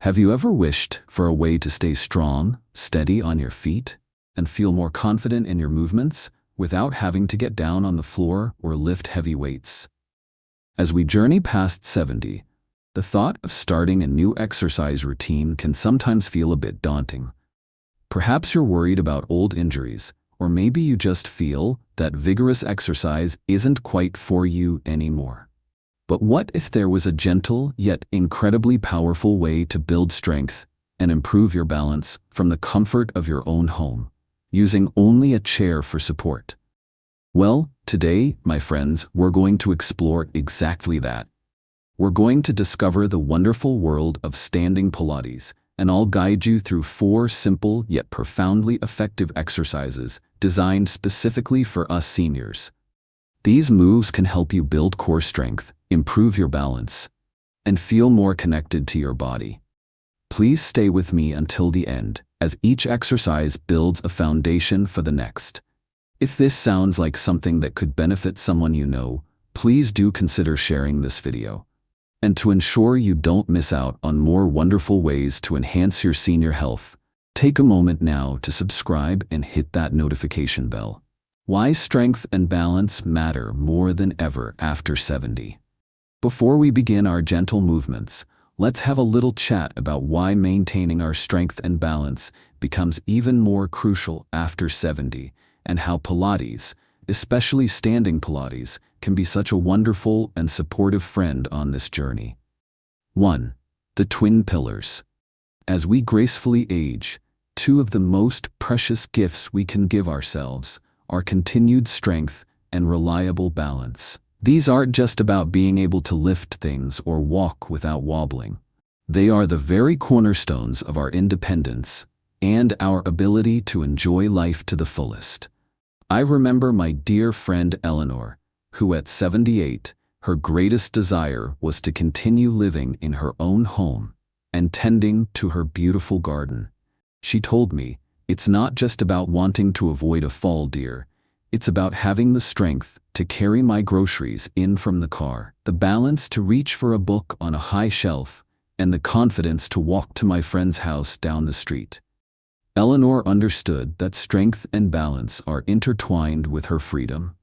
Have you ever wished for a way to stay strong, steady on your feet, and feel more confident in your movements without having to get down on the floor or lift heavy weights? As we journey past 70, the thought of starting a new exercise routine can sometimes feel a bit daunting. Perhaps you're worried about old injuries, or maybe you just feel that vigorous exercise isn't quite for you anymore. But what if there was a gentle yet incredibly powerful way to build strength and improve your balance from the comfort of your own home, using only a chair for support? Well, today, my friends, we're going to explore exactly that. We're going to discover the wonderful world of standing Pilates, and I'll guide you through 4 simple yet profoundly effective exercises designed specifically for us seniors. These moves can help you build core strength, improve your balance, and feel more connected to your body. Please stay with me until the end, as each exercise builds a foundation for the next. If this sounds like something that could benefit someone you know, please do consider sharing this video. And to ensure you don't miss out on more wonderful ways to enhance your senior health, take a moment now to subscribe and hit that notification bell. Why strength and balance matter more than ever after 70. Before we begin our gentle movements, let's have a little chat about why maintaining our strength and balance becomes even more crucial after 70, and how Pilates, especially standing Pilates, can be such a wonderful and supportive friend on this journey. 1. The twin pillars. As we gracefully age, 2 of the most precious gifts we can give ourselves are continued strength and reliable balance. These aren't just about being able to lift things or walk without wobbling. They are the very cornerstones of our independence and our ability to enjoy life to the fullest. I remember my dear friend Eleanor, who at 78, her greatest desire was to continue living in her own home and tending to her beautiful garden. She told me, "It's not just about wanting to avoid a fall, dear. It's about having the strength to carry my groceries in from the car, the balance to reach for a book on a high shelf, and the confidence to walk to my friend's house down the street." Eleanor understood that strength and balance are intertwined with her freedom.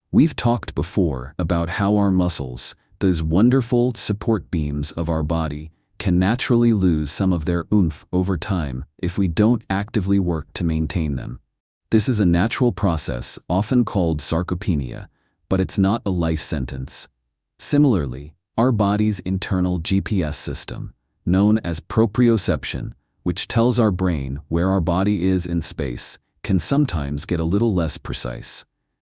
We've talked before about how our muscles, those wonderful support beams of our body, can naturally lose some of their oomph over time if we don't actively work to maintain them. This is a natural process often called sarcopenia, but it's not a life sentence. Similarly, our body's internal GPS system, known as proprioception, which tells our brain where our body is in space, can sometimes get a little less precise.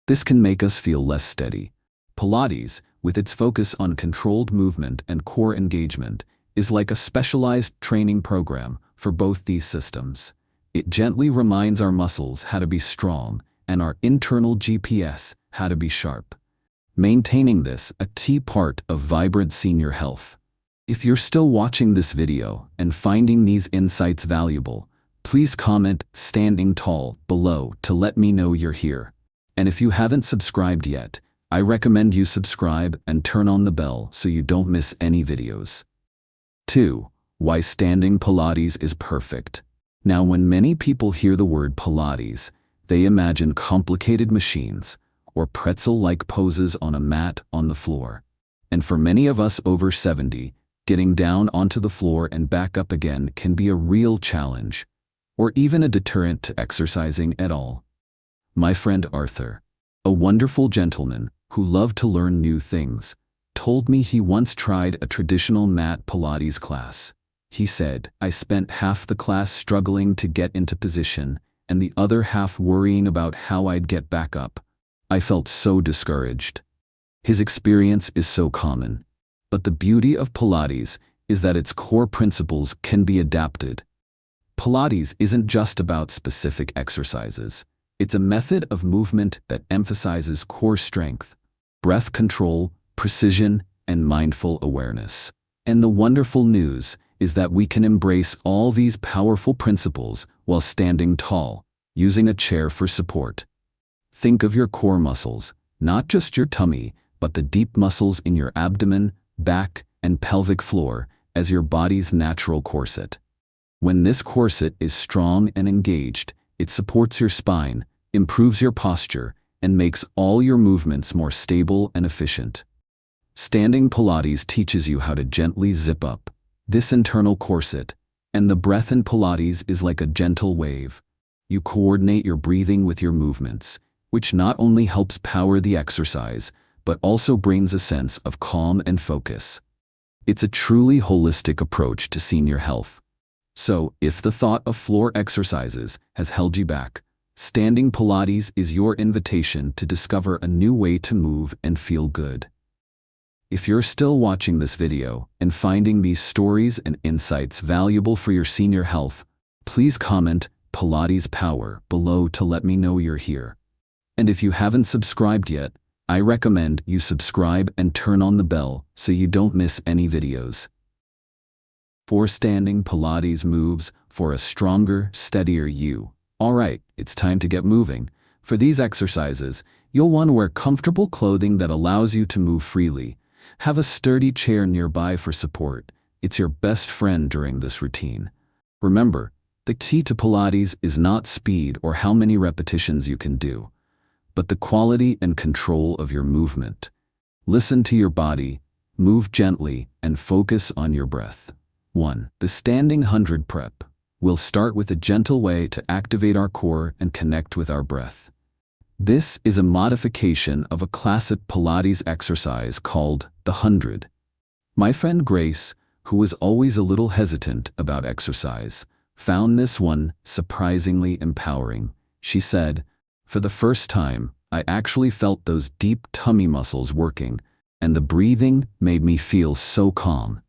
This can make us feel less steady. Pilates, with its focus on controlled movement and core engagement, is like a specialized training program for both these systems. It gently reminds our muscles how to be strong and our internal GPS how to be sharp. Maintaining this, a key part of vibrant senior health. If you're still watching this video and finding these insights valuable, please comment "standing tall" below to let me know you're here. And if you haven't subscribed yet, I recommend you subscribe and turn on the bell so you don't miss any videos. 2. Why standing Pilates is perfect. Now, when many people hear the word Pilates, they imagine complicated machines or pretzel-like poses on a mat on the floor. And for many of us over 70, getting down onto the floor and back up again can be a real challenge, or even a deterrent to exercising at all. My friend Arthur, a wonderful gentleman who loved to learn new things, told me he once tried a traditional mat Pilates class. He said, "I spent half the class struggling to get into position and the other half worrying about how I'd get back up. I felt so discouraged." His experience is so common, but the beauty of Pilates is that its core principles can be adapted. Pilates isn't just about specific exercises. It's a method of movement that emphasizes core strength, breath control, precision, and mindful awareness. And the wonderful news is that we can embrace all these powerful principles while standing tall, using a chair for support. Think of your core muscles, not just your tummy, but the deep muscles in your abdomen, back, and pelvic floor, as your body's natural corset. When this corset is strong and engaged, it supports your spine, improves your posture, and makes all your movements more stable and efficient. Standing Pilates teaches you how to gently zip up this internal corset, and the breath in Pilates is like a gentle wave. You coordinate your breathing with your movements, which not only helps power the exercise, but also brings a sense of calm and focus. It's a truly holistic approach to senior health. So, if the thought of floor exercises has held you back, standing Pilates is your invitation to discover a new way to move and feel good. If you're still watching this video and finding these stories and insights valuable for your senior health, please comment Pilates Power below to let me know you're here. And if you haven't subscribed yet, I recommend you subscribe and turn on the bell so you don't miss any videos. 4 standing Pilates moves for a stronger, steadier you. Alright, it's time to get moving. For these exercises, you'll want to wear comfortable clothing that allows you to move freely. Have a sturdy chair nearby for support. It's your best friend during this routine. Remember, the key to Pilates is not speed or how many repetitions you can do, but the quality and control of your movement. Listen to your body, move gently, and focus on your breath. 1. The Standing 100 Prep. We'll start with a gentle way to activate our core and connect with our breath. This is a modification of a classic Pilates exercise called the 100. My friend Grace, who was always a little hesitant about exercise, found this one surprisingly empowering. She said, "For the first time, I actually felt those deep tummy muscles working, and the breathing made me feel so calm."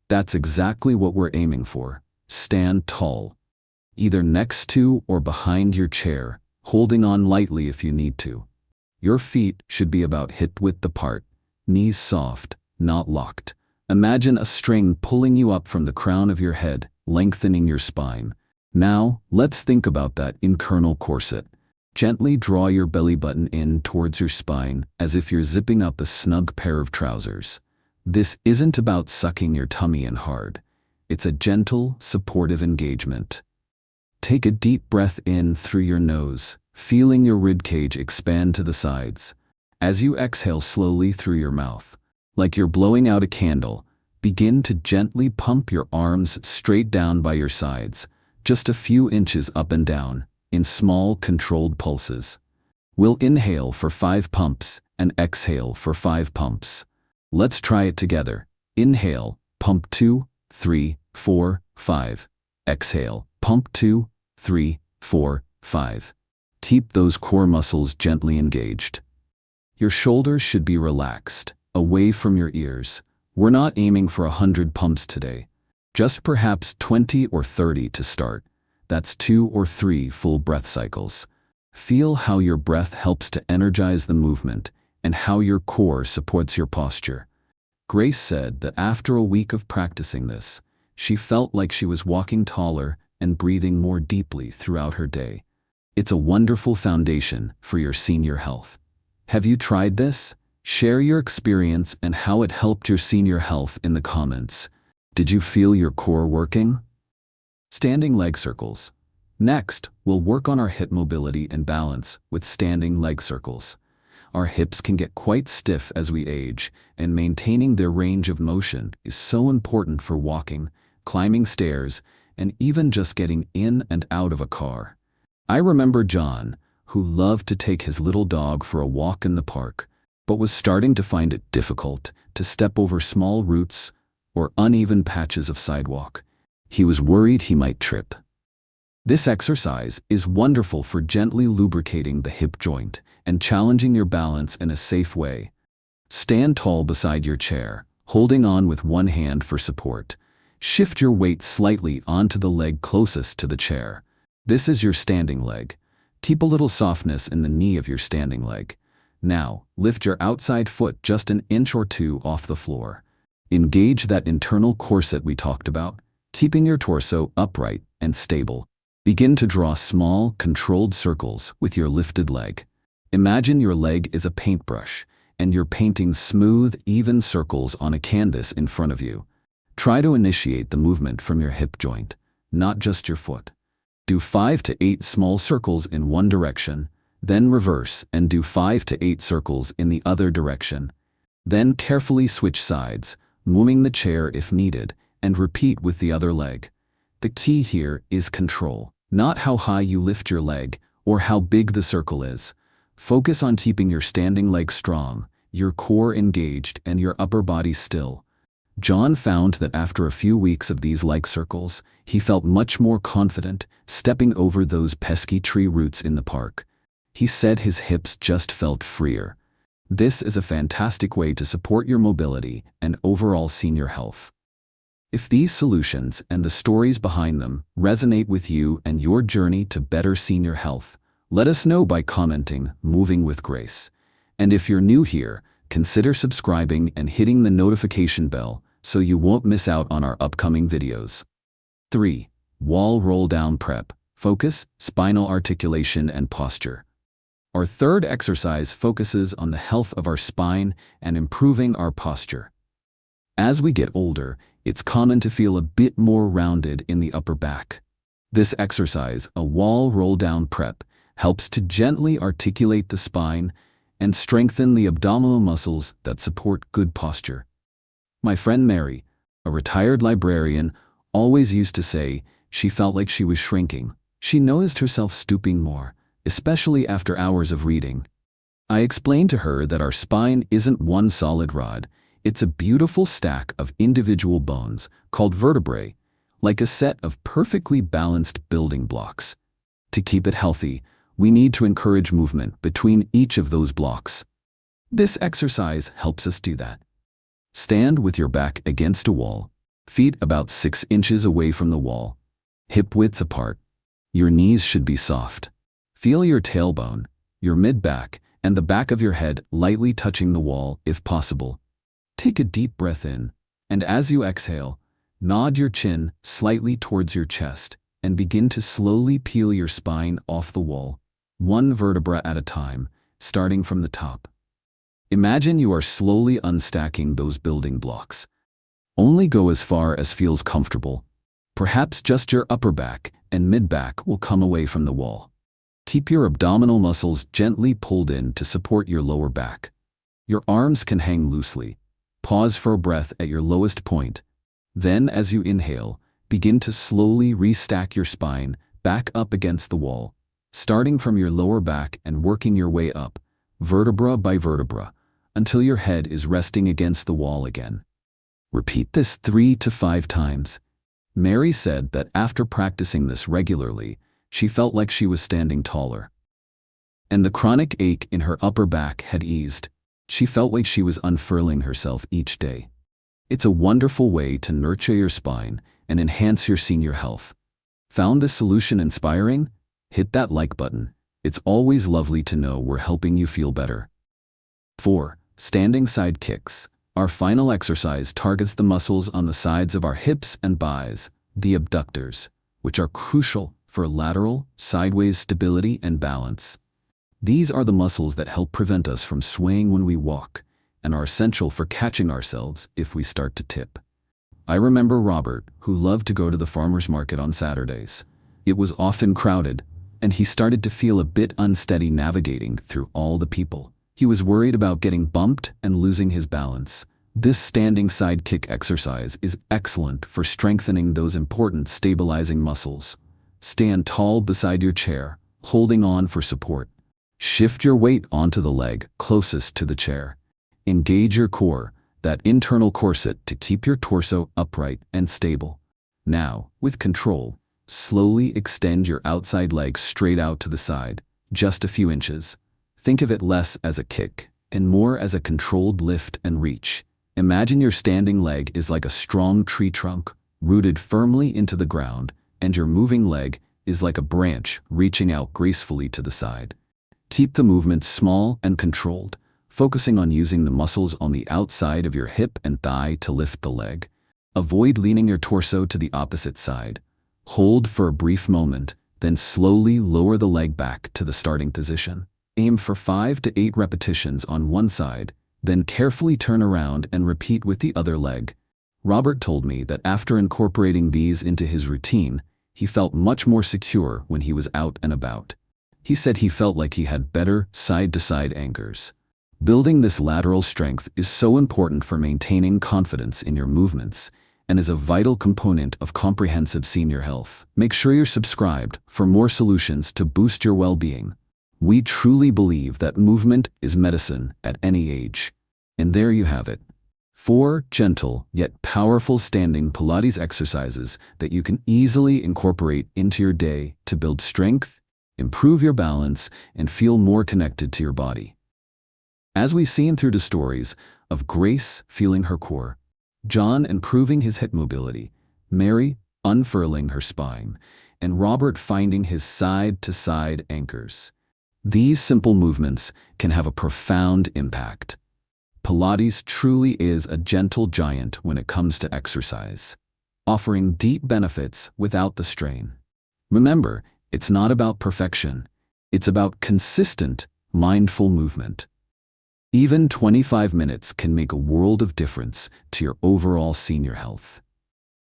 That's exactly what we're aiming for. Stand tall, either next to or behind your chair, holding on lightly if you need to. Your feet should be about hip-width apart, knees soft, not locked. Imagine a string pulling you up from the crown of your head, lengthening your spine. Now, let's think about that internal corset. Gently draw your belly button in towards your spine as if you're zipping up a snug pair of trousers. This isn't about sucking your tummy in hard. It's a gentle, supportive engagement. Take a deep breath in through your nose, feeling your ribcage expand to the sides. As you exhale slowly through your mouth, like you're blowing out a candle, begin to gently pump your arms straight down by your sides, just a few inches up and down, in small, controlled pulses. We'll inhale for 5 pumps and exhale for 5 pumps. Let's try it together. Inhale, pump 2, 3, 4, 5. Exhale, pump 2, 3, 4, 5. Keep those core muscles gently engaged. Your shoulders should be relaxed, away from your ears. We're not aiming for 100 pumps today. Just perhaps 20 or 30 to start. That's 2 or 3 full breath cycles. Feel how your breath helps to energize the movement and how your core supports your posture. Grace said that after a week of practicing this, she felt like she was walking taller and breathing more deeply throughout her day. It's a wonderful foundation for your senior health. Have you tried this? Share your experience and how it helped your senior health in the comments. Did you feel your core working? Standing leg circles. Next, we'll work on our hip mobility and balance with standing leg circles. Our hips can get quite stiff as we age, and maintaining their range of motion is so important for walking, climbing stairs, and even just getting in and out of a car. I remember John, who loved to take his little dog for a walk in the park, but was starting to find it difficult to step over small roots or uneven patches of sidewalk. He was worried he might trip. This exercise is wonderful for gently lubricating the hip joint and challenging your balance in a safe way. Stand tall beside your chair, holding on with one hand for support. Shift your weight slightly onto the leg closest to the chair. This is your standing leg. Keep a little softness in the knee of your standing leg. Now, lift your outside foot just an inch or 2 off the floor. Engage that internal corset we talked about, keeping your torso upright and stable. Begin to draw small, controlled circles with your lifted leg. Imagine your leg is a paintbrush, and you're painting smooth, even circles on a canvas in front of you. Try to initiate the movement from your hip joint, not just your foot. Do 5 to 8 small circles in one direction, then reverse and do 5 to 8 circles in the other direction. Then carefully switch sides, moving the chair if needed, and repeat with the other leg. The key here is control, not how high you lift your leg or how big the circle is. Focus on keeping your standing leg strong, your core engaged, and your upper body still. John found that after a few weeks of these leg circles, he felt much more confident stepping over those pesky tree roots in the park. He said his hips just felt freer. This is a fantastic way to support your mobility and overall senior health. If these solutions and the stories behind them resonate with you and your journey to better senior health, let us know by commenting "Moving with Grace." And if you're new here, consider subscribing and hitting the notification bell so you won't miss out on our upcoming videos. 3. Wall roll down prep. Focus, spinal articulation and posture. Our third exercise focuses on the health of our spine and improving our posture. As we get older, it's common to feel a bit more rounded in the upper back. This exercise, a wall roll down prep, helps to gently articulate the spine and strengthen the abdominal muscles that support good posture. My friend Mary, a retired librarian, always used to say she felt like she was shrinking. She noticed herself stooping more, especially after hours of reading. I explained to her that our spine isn't one solid rod. It's a beautiful stack of individual bones called vertebrae, like a set of perfectly balanced building blocks. To keep it healthy, we need to encourage movement between each of those blocks. This exercise helps us do that. Stand with your back against a wall, feet about 6 inches away from the wall, hip width apart. Your knees should be soft. Feel your tailbone, your mid-back, and the back of your head lightly touching the wall if possible. Take a deep breath in, and as you exhale, nod your chin slightly towards your chest and begin to slowly peel your spine off the wall, one vertebra at a time, starting from the top. Imagine you are slowly unstacking those building blocks. Only go as far as feels comfortable. Perhaps just your upper back and mid-back will come away from the wall. Keep your abdominal muscles gently pulled in to support your lower back. Your arms can hang loosely. Pause for a breath at your lowest point. Then, as you inhale, begin to slowly restack your spine back up against the wall, starting from your lower back and working your way up, vertebra by vertebra, until your head is resting against the wall again. Repeat this 3 to 5 times. Mary said that after practicing this regularly, she felt like she was standing taller. And the chronic ache in her upper back had eased. She felt like she was unfurling herself each day. It's a wonderful way to nurture your spine and enhance your senior health. Found this solution inspiring? Hit that like button. It's always lovely to know we're helping you feel better. 4. Standing side kicks. Our final exercise targets the muscles on the sides of our hips and thighs, the abductors, which are crucial for lateral, sideways stability and balance. These are the muscles that help prevent us from swaying when we walk and are essential for catching ourselves if we start to tip. I remember Robert, who loved to go to the farmer's market on Saturdays. It was often crowded, and he started to feel a bit unsteady navigating through all the people. He was worried about getting bumped and losing his balance. This standing side kick exercise is excellent for strengthening those important stabilizing muscles. Stand tall beside your chair, holding on for support. Shift your weight onto the leg closest to the chair. Engage your core, that internal corset, to keep your torso upright and stable. Now, with control, slowly extend your outside leg straight out to the side, just a few inches. Think of it less as a kick and more as a controlled lift and reach. Imagine your standing leg is like a strong tree trunk, rooted firmly into the ground, and your moving leg is like a branch reaching out gracefully to the side. Keep the movement small and controlled, focusing on using the muscles on the outside of your hip and thigh to lift the leg. Avoid leaning your torso to the opposite side. Hold for a brief moment, then slowly lower the leg back to the starting position. Aim for 5 to 8 repetitions on one side, then carefully turn around and repeat with the other leg. Robert told me that after incorporating these into his routine, he felt much more secure when he was out and about. He said he felt like he had better side-to-side anchors. Building this lateral strength is so important for maintaining confidence in your movements and is a vital component of comprehensive senior health. Make sure you're subscribed for more solutions to boost your well-being. We truly believe that movement is medicine at any age. And there you have it. 4 gentle yet powerful standing Pilates exercises that you can easily incorporate into your day to build strength, improve your balance, and feel more connected to your body. As we've seen through the stories of Grace feeling her core, John improving his hip mobility, Mary unfurling her spine, and Robert finding his side-to-side anchors, these simple movements can have a profound impact. Pilates truly is a gentle giant when it comes to exercise, offering deep benefits without the strain. Remember, it's not about perfection. It's about consistent, mindful movement. Even 25 minutes can make a world of difference to your overall senior health.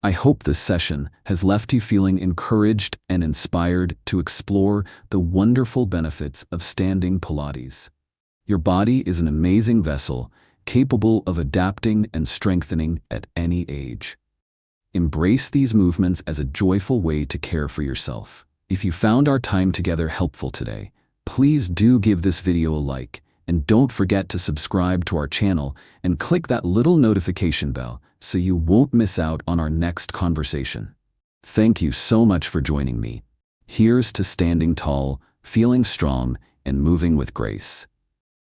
I hope this session has left you feeling encouraged and inspired to explore the wonderful benefits of standing Pilates. Your body is an amazing vessel, capable of adapting and strengthening at any age. Embrace these movements as a joyful way to care for yourself. If you found our time together helpful today, please do give this video a like, and don't forget to subscribe to our channel and click that little notification bell so you won't miss out on our next conversation. Thank you so much for joining me. Here's to standing tall, feeling strong, and moving with grace.